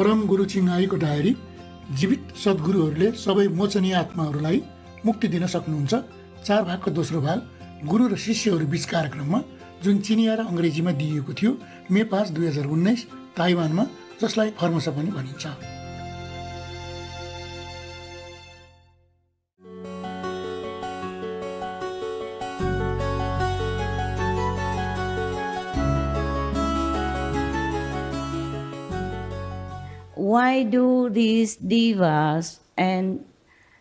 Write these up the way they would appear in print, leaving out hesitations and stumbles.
परम गुरु चिङहाईको डायरी जीवित सद्गुरुहरूले सबै मोचनीय आत्माहरूलाई मुक्ति दिन सक्नुहुन्छ 4 भागको दोस्रो भाग गुरु र शिष्यहरू बीच कार्यक्रममा जुन चिनिया र अङ्ग्रेजीमा दिइएको थियो मे 5, 2019 ताइवानमा, जसलाई फर्मोसा पनि भनिन्छ। Why do these divas and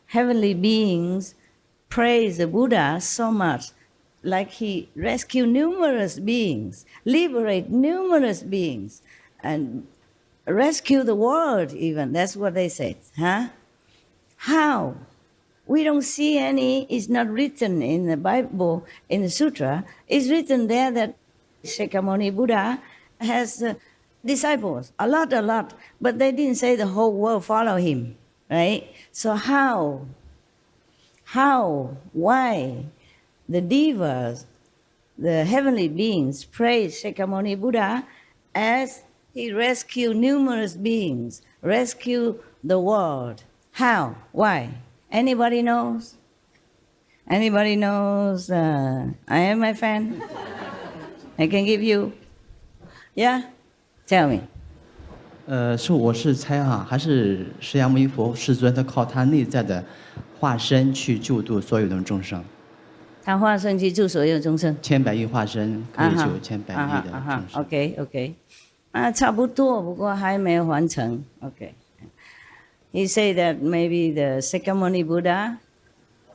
heavenly beings praise the Buddha so much? Like he rescued numerous beings, liberate numerous beings, and rescue the world even. That's what they said. Huh? How? We don't see any, it's not written in the Bible, in the sutra. It's written there that Shakyamuni Buddha has disciples, a lot, but they didn't say the whole world follow him, right? So how, why the divas, the heavenly beings praise Shakyamuni Buddha as he rescued numerous beings, rescue the world? How? Why? Anybody knows? Anybody knows? I am my fan. I can give you. Yeah? Tell me. 我是猜哈，还是释迦牟尼佛世尊他靠他内在的化身去救度所有的众生。他化身去救所有众生。千百亿化身可以救千百亿的众生。OK， 差不多，不过还没有完成。OK。He said that maybe the Shakyamuni Buddha,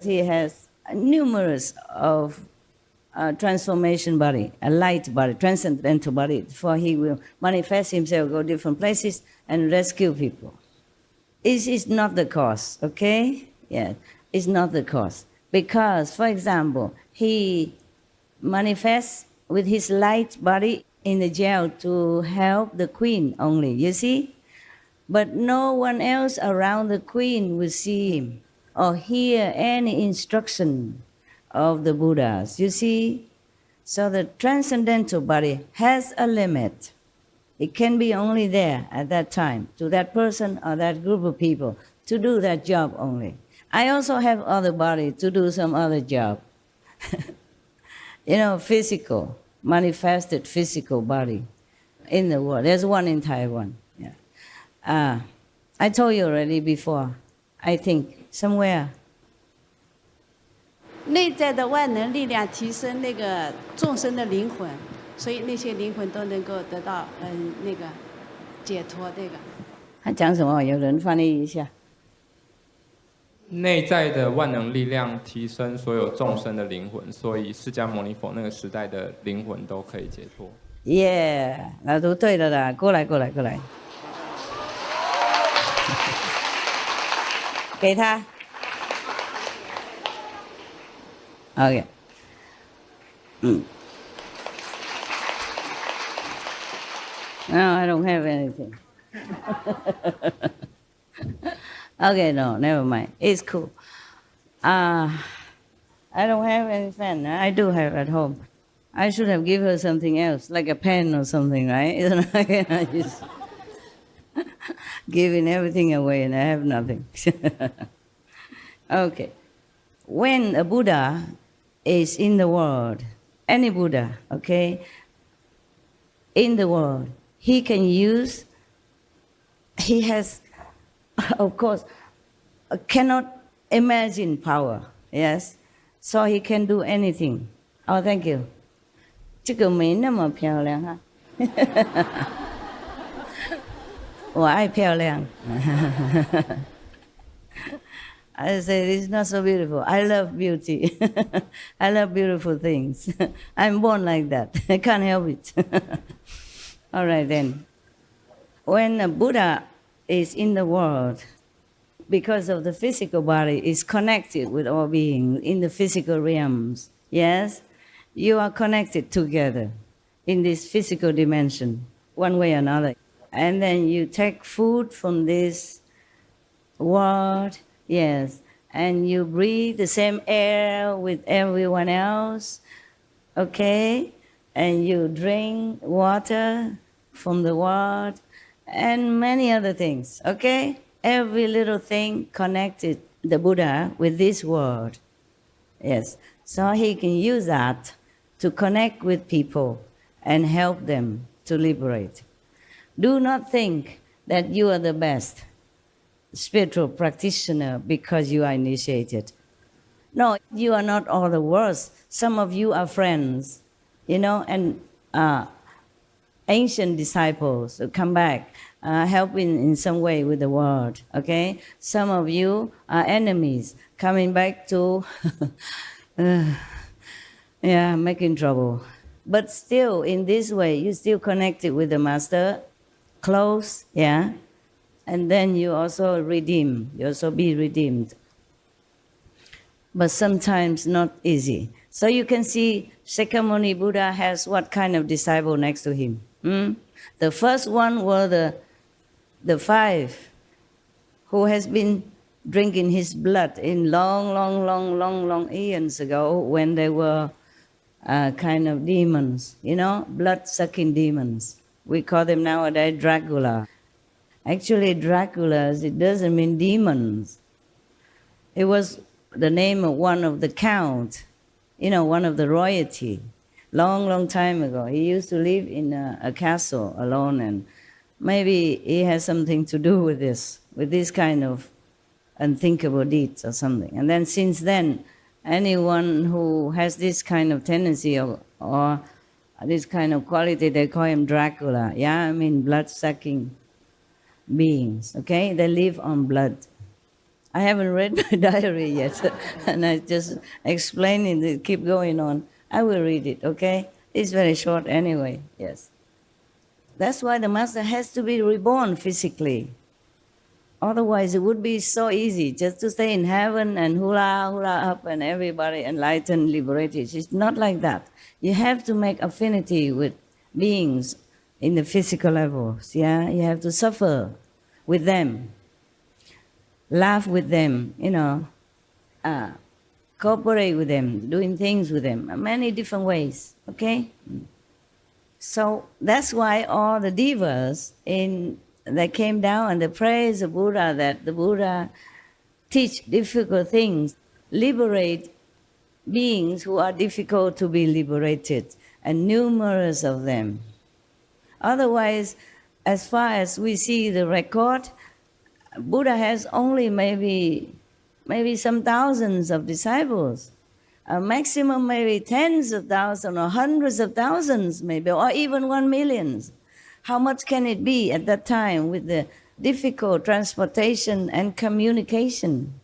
he has numerous of transformation body, a light body, transcendental body, for he will manifest himself, go different places and rescue people. It is not the cause, okay? Yeah, it's not the cause. Because, for example, he manifests with his light body in the jail to help the queen only, you see? But no one else around the queen will see him or hear any instruction of the Buddhas, you see? So the transcendental body has a limit. It can be only there at that time, to that person or that group of people, to do that job only. I also have other body to do some other job. Physical, manifested physical body in the world. There's one in Taiwan. Yeah. I told you already before, I think, somewhere. 内在的万能力量提升那个众生的灵魂，所以那些灵魂都能够得到那个解脱。这个他讲什么？有人翻译一下。内在的万能力量提升所有众生的灵魂，所以释迦牟尼佛那个时代的灵魂都可以解脱。耶，那都对了啦！过来，给他。Okay. No, I don't have anything. Okay, no, never mind. It's cool. I don't have any pen. I do have at home. I should have given her something else, like a pen or something, right? I just giving everything away and I have nothing. Okay. When a Buddha is in the world, any Buddha, okay, in the world, he has, of course, cannot imagine power, yes? So he can do anything. Oh, thank you. 这个没那么漂亮哈。我爱漂亮。I say, it's not so beautiful. I love beauty. I love beautiful things. I'm born like that. I can't help it. All right, then. When a Buddha is in the world, because of the physical body, is connected with all beings in the physical realms, yes? You are connected together in this physical dimension, one way or another. And then you take food from this world, yes, and you breathe the same air with everyone else, okay? And you drink water from the world, and many other things, okay? Every little thing connected the Buddha with this word. Yes, so he can use that to connect with people and help them to liberate. Do not think that you are the best spiritual practitioner because you are initiated. No, you are not all the worst. Some of you are friends, and ancient disciples who come back, helping in some way with the world, okay? Some of you are enemies coming back to, making trouble. But still, in this way, you still connected with the Master, close, yeah? And then you also redeem, you also be redeemed. But sometimes not easy. So you can see Shakyamuni Buddha has what kind of disciple next to him? The first one were the 5 who has been drinking his blood in long eons ago when they were kind of demons, blood-sucking demons. We call them nowadays Dracula. Actually, Draculas, it doesn't mean demons. It was the name of one of the count, one of the royalty. Long time ago. He used to live in a castle alone, and maybe he has something to do with this kind of unthinkable deeds or something. And then since then, anyone who has this kind of tendency or this kind of quality, they call him Dracula. Yeah, I mean blood-sucking beings, okay? They live on blood. I haven't read my diary yet, and I just explaining it, keep going on. I will read it, okay? It's very short anyway, yes. That's why the Master has to be reborn physically. Otherwise, it would be so easy just to stay in heaven and hula up and everybody enlightened, liberated. It's not like that. You have to make affinity with beings in the physical levels, yeah? You have to suffer with them, laugh with them, cooperate with them, doing things with them, many different ways, okay? So that's why all the devas they came down and they praised the Buddha, that the Buddha teach difficult things, liberate beings who are difficult to be liberated, and numerous of them. Otherwise, as far as we see the record, Buddha has only maybe some thousands of disciples, a maximum maybe tens of thousands or hundreds of thousands maybe, or even 1 million. How much can it be at that time with the difficult transportation and communication?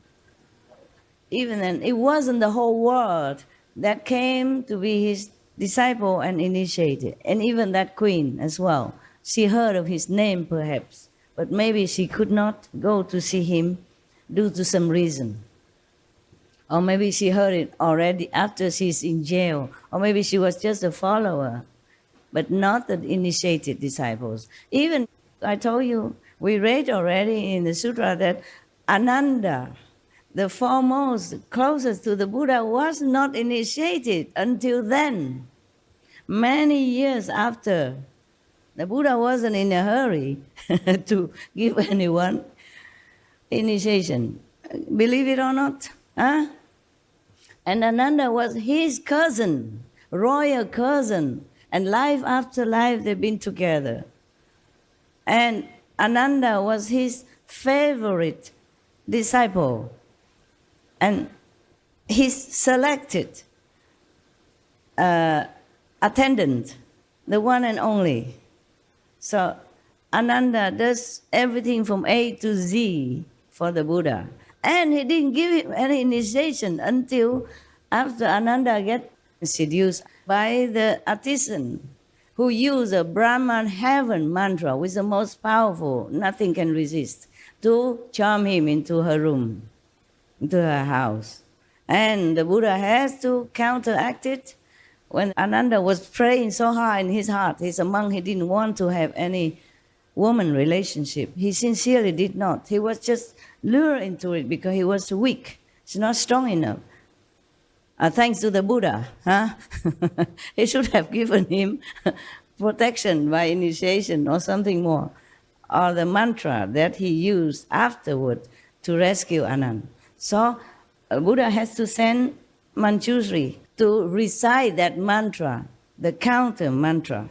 Even then, it wasn't the whole world that came to be his disciple and initiated, and even that queen as well. She heard of his name perhaps, but maybe she could not go to see him due to some reason. Or maybe she heard it already after she's in jail, or maybe she was just a follower, but not the initiated disciples. Even, I told you, we read already in the sutra that Ananda, the foremost, closest to the Buddha, was not initiated until then. Many years after, the Buddha wasn't in a hurry to give anyone initiation. Believe it or not, huh? And Ananda was his cousin, royal cousin, and life after life they've been together. And Ananda was his favorite disciple, and his selected attendant, the one and only. So Ananda does everything from A to Z for the Buddha. And he didn't give him any initiation until after Ananda get seduced by the artisan who used a Brahman heaven mantra, which is the most powerful, nothing can resist, to charm him into her room, into her house. And the Buddha has to counteract it. When Ananda was praying so hard in his heart, he's a monk, he didn't want to have any woman relationship. He sincerely did not. He was just lured into it because he was weak. He's not strong enough. Thanks to the Buddha, huh? He should have given him protection by initiation or something more. or the mantra that he used afterward to rescue Anand. So Buddha has to send Manjushri to recite that mantra, the counter mantra,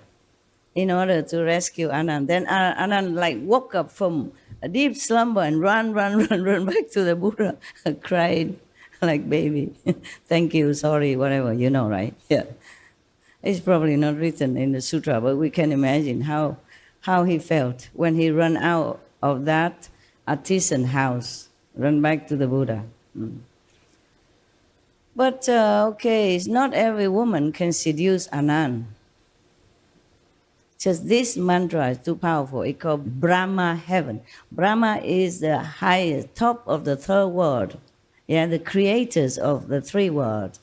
in order to rescue Anand. Then Anand like woke up from a deep slumber and run back to the Buddha, cried like baby. Thank you, sorry, whatever, you know, right? Yeah. It's probably not written in the sutra, but we can imagine how he felt when he ran out of that artisan house, run back to the Buddha. But okay, not every woman can seduce Anand. Just this mantra is too powerful. It's called Brahma heaven. Brahma is the highest, top of the third world. Yeah, the creators of the three worlds.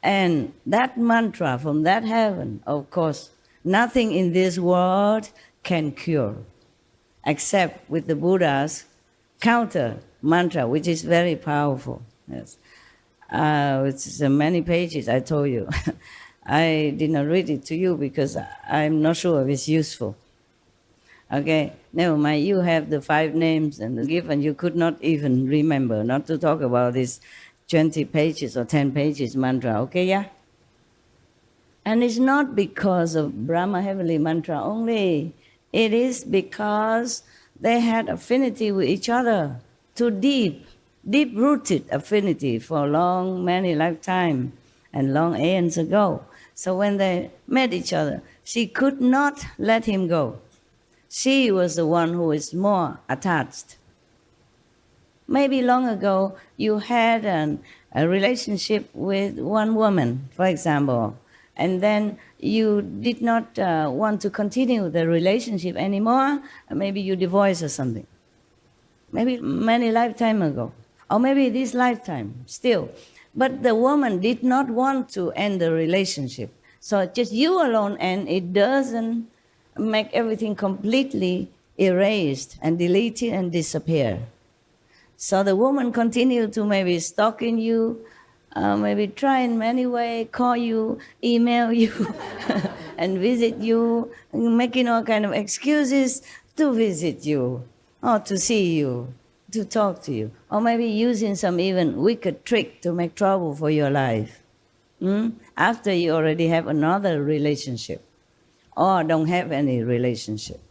And that mantra from that heaven, of course, nothing in this world can cure, except with the Buddha's counter mantra, which is very powerful. Yes. It's many pages, I told you. I did not read it to you because I'm not sure if it's useful. Okay, never mind, you have the 5 names and given, you could not even remember, not to talk about this 20 pages or 10 pages mantra, okay, yeah? And it's not because of Brahma heavenly mantra only. It is because they had affinity with each other, too deep-rooted affinity for many lifetimes and long aeons ago. So when they met each other, she could not let him go. She was the one who is more attached. Maybe long ago you had a relationship with one woman, for example, and then you did not want to continue the relationship anymore. Maybe you divorced or something. Maybe many lifetimes ago, or maybe this lifetime still. But the woman did not want to end the relationship. So just you alone, and it doesn't make everything completely erased and deleted and disappear. So the woman continued to maybe stalking you, maybe try in many ways, call you, email you, and visit you, making all kind of excuses to visit you, or to see you, to talk to you, or maybe using some even wicked trick to make trouble for your life. After you already have another relationship, or don't have any relationship.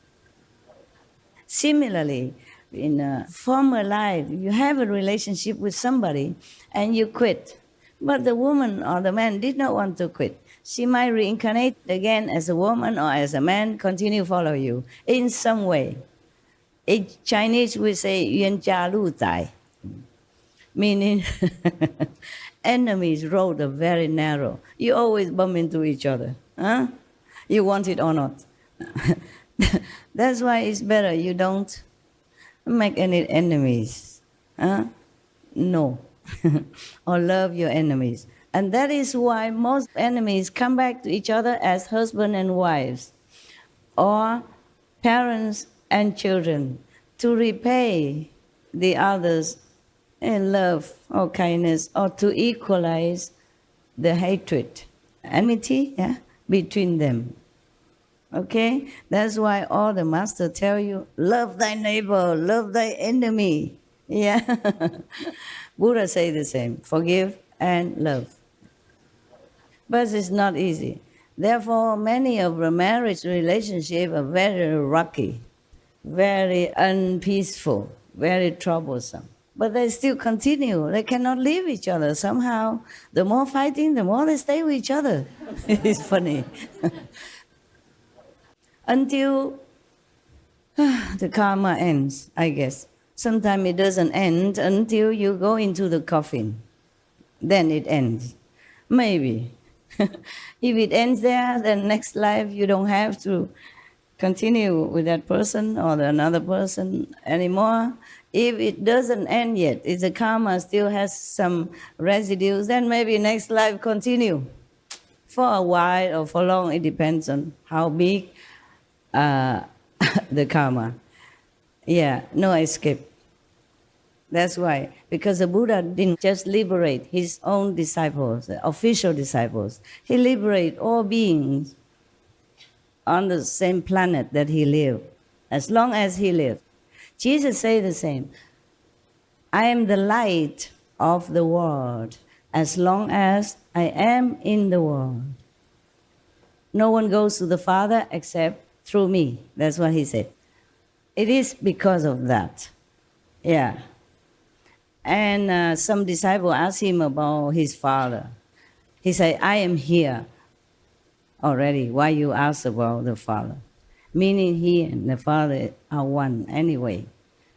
Similarly, in a former life, you have a relationship with somebody and you quit. But the woman or the man did not want to quit. She might reincarnate again as a woman or as a man, continue follow you in some way. In Chinese, we say, 冤家路窄, meaning enemies' road are very narrow. You always bump into each other. Huh? You want it or not. That's why it's better you don't make any enemies. Huh? No. Or love your enemies. And that is why most enemies come back to each other as husband and wives, or parents and children, to repay the others in love or kindness, or to equalize the hatred, enmity, between them. Okay? That's why all the masters tell you, love thy neighbor, love thy enemy. Yeah. Buddha say the same, forgive and love. But it's not easy. Therefore, many of the marriage relationships are very rocky, very unpeaceful, very troublesome. But they still continue. They cannot leave each other. Somehow, the more fighting, the more they stay with each other. It's funny. Until the karma ends, I guess. Sometimes it doesn't end until you go into the coffin. Then it ends. Maybe. If it ends there, then next life you don't have to continue with that person or another person anymore. If it doesn't end yet, if the karma still has some residues, then maybe next life continue. For a while or for long, it depends on how big the karma. Yeah, no escape. That's why, because the Buddha didn't just liberate his own disciples, official disciples. He liberated all beings on the same planet that he lived. as long as he lived. Jesus said the same. I am the light of the world as long as I am in the world. No one goes to the Father except through me. That's what he said. It is because of that. Yeah. And some disciple asked him about his father. He said, I am here already. Why you ask about the Father? Meaning he and the Father are one anyway.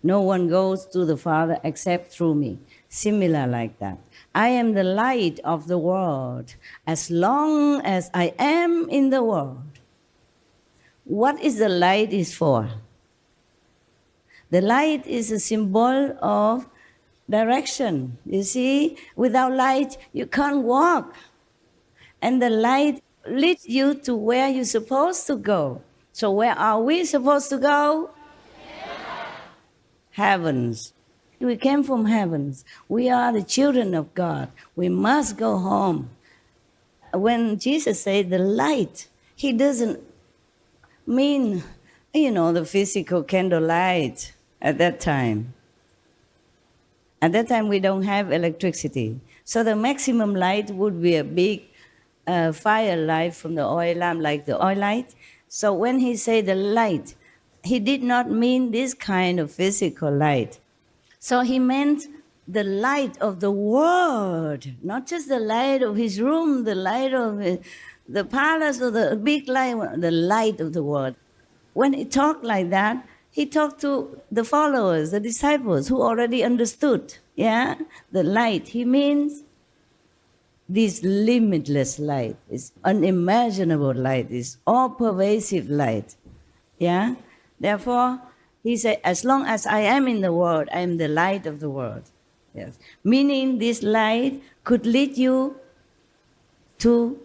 No one goes to the Father except through me. Similar like that. I am the light of the world as long as I am in the world. What is the light is for? The light is a symbol of direction. You see, without light, you can't walk. And the light leads you to where you're supposed to go. So where are we supposed to go? Heavens. We came from heavens. We are the children of God. We must go home. When Jesus said the light, he doesn't mean, the physical candlelight at that time. At that time, we don't have electricity. So the maximum light would be a big fire light from the oil lamp, like the oil light. So when he said the light, he did not mean this kind of physical light. So he meant the light of the world, not just the light of his room, the light of the palace or the big light, the light of the world. When he talked like that, he talked to the followers, the disciples who already understood, the light. He means this limitless light, this unimaginable light, this all-pervasive light, Therefore, he said, as long as I am in the world, I am the light of the world. Yes. Meaning this light could lead you to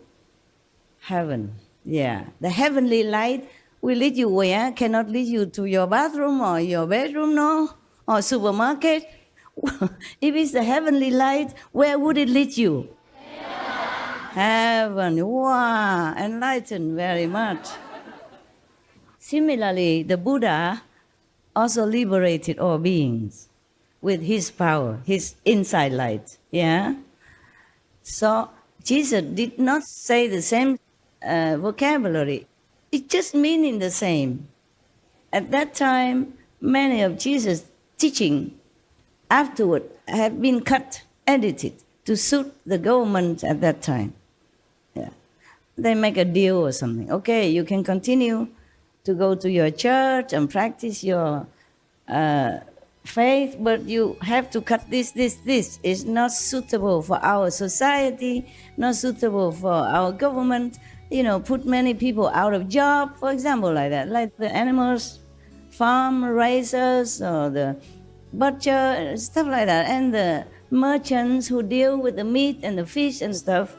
heaven. Yeah. The heavenly light will lead you where? Cannot lead you to your bathroom or your bedroom, no? Or supermarket. If it's the heavenly light, where would it lead you? Heaven. Wow. Enlightened very much. Similarly, the Buddha also liberated all beings with his power, his inside light. So Jesus did not say the same vocabulary. It just meaning the same. At that time, many of Jesus' teaching afterward have been cut, edited to suit the government at that time. They make a deal or something. Okay, you can continue to go to your church and practice your faith, but you have to cut this. It's not suitable for our society, not suitable for our government. Put many people out of job, for example, like that. Like the animals, farm raisers, or the butcher, stuff like that. And the merchants who deal with the meat and the fish and stuff.